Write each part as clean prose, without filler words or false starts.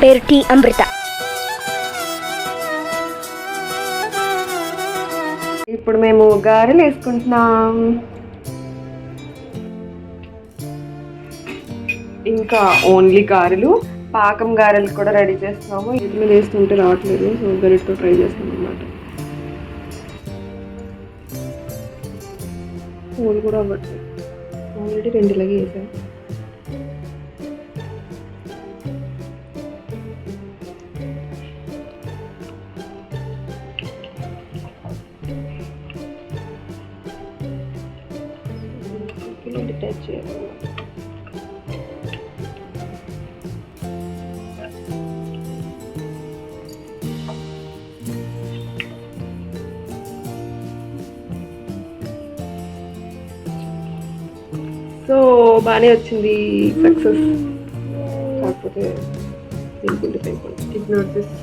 పేరు టీ అమృత. ఇప్పుడు మేము గారెలు వేసుకుంటున్నాం. ఇంకా ఓన్లీ గారెలు, పాకం గారెలు కూడా రెడీ చేస్తున్నాము. ఇడ్లీ వేస్తుంటే రావట్లేదు, సో గరిటతో ట్రై చేస్తాం అన్నమాట. పూలు కూడా అవ్వట్లేదు, ఆల్రెడీ 2 ఇలాగే వేసాను. టచ్ చేయాలి. సో బాగానే వచ్చింది, సక్సెస్. కాకపోతే ఇగ్నోర్ దిస్.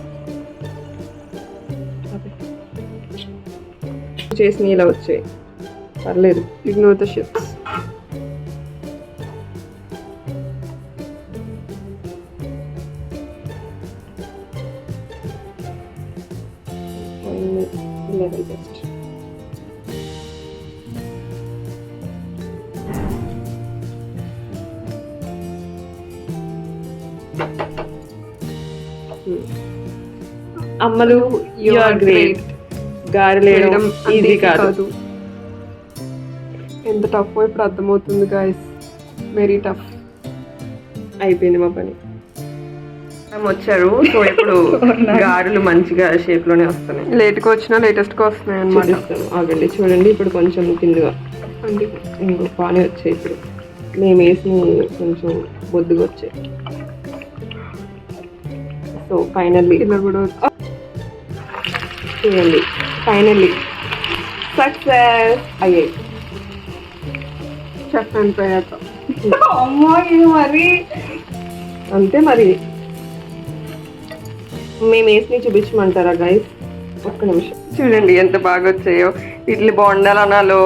చేసిన ఇలా వచ్చాయి, పర్లేదు. Ignore the ships. level best. అమ్మలు యు ఆర్ గ్రేట్. గారెలేయడం ఈజీ కాదు. ఎంత టఫ్ ఇప్పుడు అర్థమవుతుంది గాయస్, వెరీ టఫ్. అయిపోయింది మా పని. వచ్చారు, సో ఇప్పుడు గారెలు మంచిగా షేప్ లోనే వస్తున్నాయి. లేట్గా వచ్చినా లేటెస్ట్ గా వస్తున్నాయి అన్నమాట. ఆగండి, చూడండి ఇప్పుడు కొంచెం కిందగా అంటే ఇంకో బాగానే వచ్చాయి. ఇప్పుడు మేము వేసిన కొంచెం బొద్దుగా వచ్చాయి. సో ఫైనల్లీ ఇలా కూడా చూడండి, ఫైనల్లీ సక్సెస్ అయ్యాయి. చెప్పండి పోయాక అమ్మో ఇది మరి అంతే. మరి మేము వేసి చూపించమంటారా గైస్? ఒక్క నిమిషం. చూడండి ఎంత బాగా వచ్చాయో. ఇడ్లీ బొండాలు అనాలో,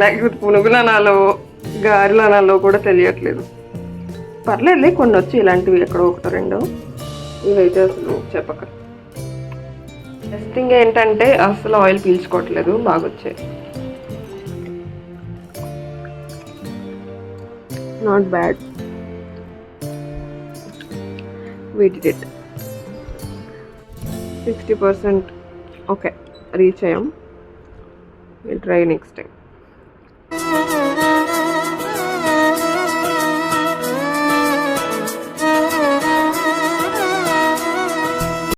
లేకపోతే పునుగులు అనాలో, గారెలు అనాలో కూడా తెలియట్లేదు. పర్లేదులే, కొన్ని వచ్చి ఇలాంటివి ఎక్కడో ఒకటో రెండో. ఇవైతే అసలు చెప్పక. టెస్టింగ్ ఏంటంటే అసలు ఆయిల్ పీల్చుకోవట్లేదు, బాగా వచ్చాయి. Not bad. we did it. 60% okay, reach అయ్యాం. we'll try next time.